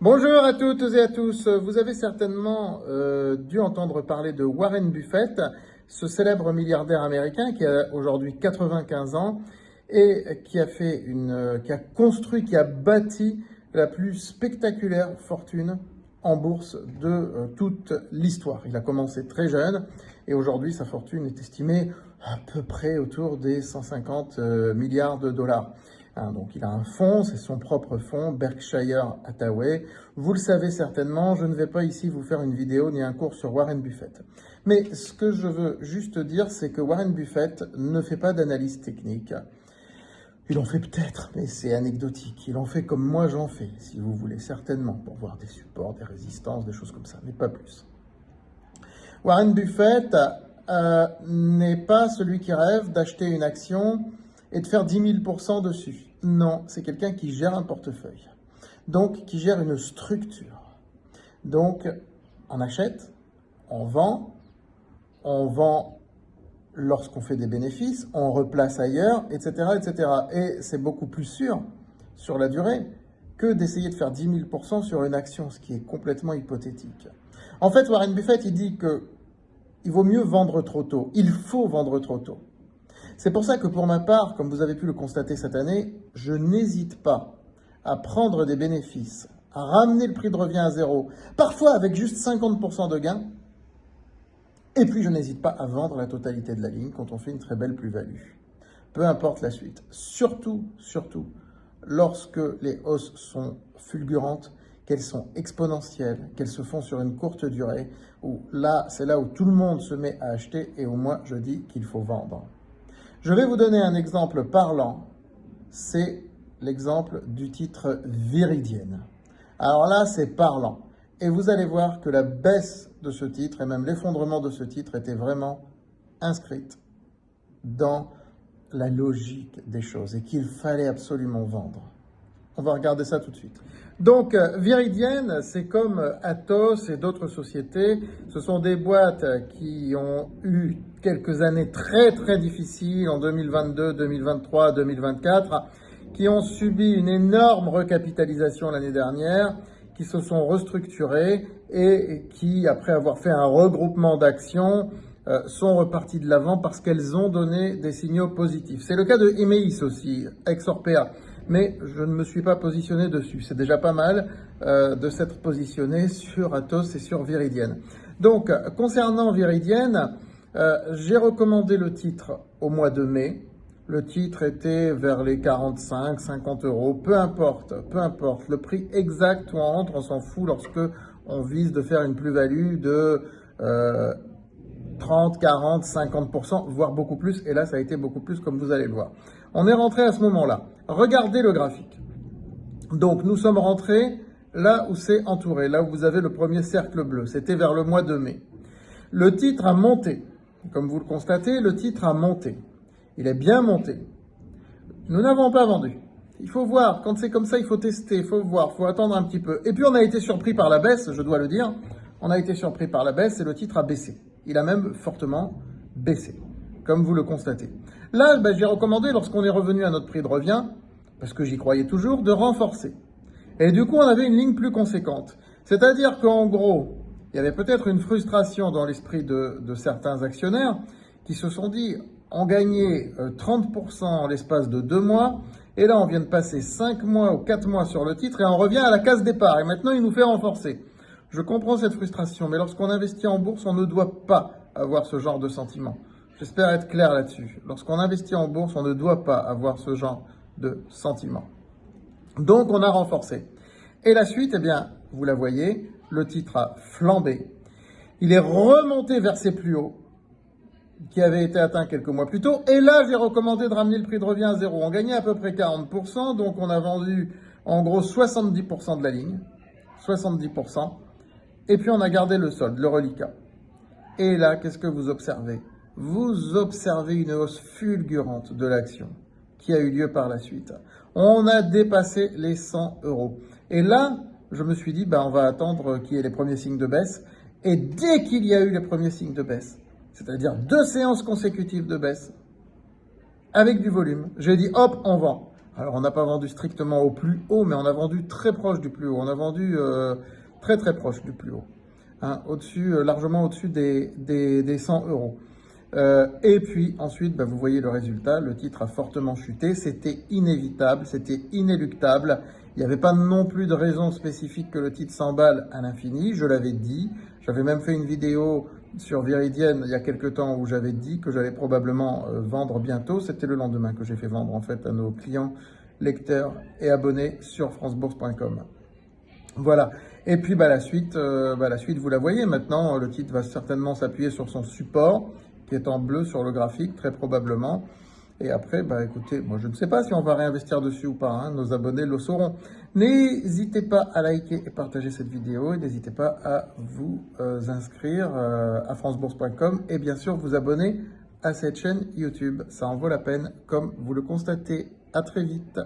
Bonjour à toutes et à tous. Vous avez certainement dû entendre parler de Warren Buffett, ce célèbre milliardaire américain qui a aujourd'hui 95 ans et qui a construit, qui a bâti la plus spectaculaire fortune en bourse de toute l'histoire. Il a commencé très jeune et aujourd'hui sa fortune est estimée à peu près autour des 150 milliards de dollars. Donc il a un fonds, c'est son propre fonds, Berkshire Hathaway. Vous le savez certainement, je ne vais pas ici vous faire une vidéo ni un cours sur Warren Buffett. Mais ce que je veux juste dire, c'est que Warren Buffett ne fait pas d'analyse technique. Il en fait peut-être, mais c'est anecdotique. Il en fait comme moi j'en fais, si vous voulez, certainement, pour voir des supports, des résistances, des choses comme ça, mais pas plus. Warren Buffett n'est pas celui qui rêve d'acheter une action et de faire 10 000% dessus. Non, c'est quelqu'un qui gère un portefeuille, donc qui gère une structure. Donc, on achète, on vend lorsqu'on fait des bénéfices, on replace ailleurs, etc., etc. Et c'est beaucoup plus sûr, sur la durée, que d'essayer de faire 10 000% sur une action, ce qui est complètement hypothétique. En fait, Warren Buffett, il dit qu'il vaut mieux vendre trop tôt. Il faut vendre trop tôt. C'est pour ça que pour ma part, comme vous avez pu le constater cette année, je n'hésite pas à prendre des bénéfices, à ramener le prix de revient à zéro, parfois avec juste 50% de gain, et puis je n'hésite pas à vendre la totalité de la ligne quand on fait une très belle plus-value. Peu importe la suite. Surtout, lorsque les hausses sont fulgurantes, qu'elles sont exponentielles, qu'elles se font sur une courte durée, où là, c'est là où tout le monde se met à acheter et où moi, je dis qu'il faut vendre. Je vais vous donner un exemple parlant, c'est l'exemple du titre Viridienne. Alors là, c'est parlant. Et vous allez voir que la baisse de ce titre, et même l'effondrement de ce titre, était vraiment inscrite dans la logique des choses et qu'il fallait absolument vendre. On va regarder ça tout de suite. Donc, Viridienne, c'est comme Atos et d'autres sociétés. Ce sont des boîtes qui ont eu quelques années très, très difficiles en 2022, 2023, 2024, qui ont subi une énorme recapitalisation l'année dernière, qui se sont restructurées et qui, après avoir fait un regroupement d'actions, sont reparties de l'avant parce qu'elles ont donné des signaux positifs. C'est le cas de Emeis aussi, ex-Orpea. Mais je ne me suis pas positionné dessus. C'est déjà pas mal de s'être positionné sur Atos et sur Viridienne. Donc, concernant Viridienne, j'ai recommandé le titre au mois de mai. Le titre était vers les 45, 50 euros. Peu importe. Le prix exact où on rentre, on s'en fout lorsque on vise de faire une plus-value de 30, 40, 50%, voire beaucoup plus. Et là, ça a été beaucoup plus, comme vous allez le voir. On est rentré à ce moment-là. Regardez le graphique. Donc, nous sommes rentrés là où c'est entouré, là où vous avez le premier cercle bleu. C'était vers le mois de mai. Le titre a monté. Comme vous le constatez, le titre a monté. Il est bien monté. Nous n'avons pas vendu. Il faut voir. Quand c'est comme ça, il faut tester, il faut voir, il faut attendre un petit peu. Et puis, on a été surpris par la baisse, je dois le dire. On a été surpris par la baisse et le titre a baissé. Il a même fortement baissé, comme vous le constatez. Là, j'ai recommandé, lorsqu'on est revenu à notre prix de revient, parce que j'y croyais toujours, de renforcer. Et du coup, on avait une ligne plus conséquente. C'est-à-dire qu'en gros, il y avait peut-être une frustration dans l'esprit de certains actionnaires qui se sont dit, on gagnait 30% en l'espace de 2 mois, et là, on vient de passer 5 mois ou 4 mois sur le titre, et on revient à la case départ. Et maintenant, il nous fait renforcer. Je comprends cette frustration, mais lorsqu'on investit en bourse, on ne doit pas avoir ce genre de sentiment. J'espère être clair là-dessus. Lorsqu'on investit en bourse, on ne doit pas avoir ce genre de sentiment. Donc, on a renforcé. Et la suite, eh bien, vous la voyez, le titre a flambé. Il est remonté vers ses plus hauts, qui avaient été atteints quelques mois plus tôt. Et là, j'ai recommandé de ramener le prix de revient à zéro. On gagnait à peu près 40%, donc on a vendu en gros 70% de la ligne. 70%. Et puis, on a gardé le solde, le reliquat. Et là, qu'est-ce que vous observez ? Vous observez une hausse fulgurante de l'action qui a eu lieu par la suite. On a dépassé les 100 euros. Et là, je me suis dit, on va attendre qu'il y ait les premiers signes de baisse. Et dès qu'il y a eu les premiers signes de baisse, c'est-à-dire 2 séances consécutives de baisse, avec du volume, j'ai dit, hop, on vend. Alors, on n'a pas vendu strictement au plus haut, mais on a vendu très proche du plus haut. On a vendu très très proche du plus haut. Hein, au-dessus, largement au-dessus des 100 euros. Et puis ensuite, bah, vous voyez le résultat, le titre a fortement chuté, c'était inévitable, c'était inéluctable. Il n'y avait pas non plus de raison spécifique que le titre s'emballe à l'infini, je l'avais dit. J'avais même fait une vidéo sur Viridienne il y a quelques temps où j'avais dit que j'allais probablement vendre bientôt. C'était le lendemain que j'ai fait vendre en fait à nos clients, lecteurs et abonnés sur francebourse.com. Voilà. Et puis la suite, vous la voyez maintenant. Le titre va certainement s'appuyer sur son support, qui est en bleu sur le graphique, très probablement. Et après, écoutez, moi je ne sais pas si on va réinvestir dessus ou pas. Hein, nos abonnés le sauront. N'hésitez pas à liker et partager cette vidéo. Et n'hésitez pas à vous inscrire à francebourse.com et bien sûr vous abonner à cette chaîne YouTube. Ça en vaut la peine, comme vous le constatez. À très vite.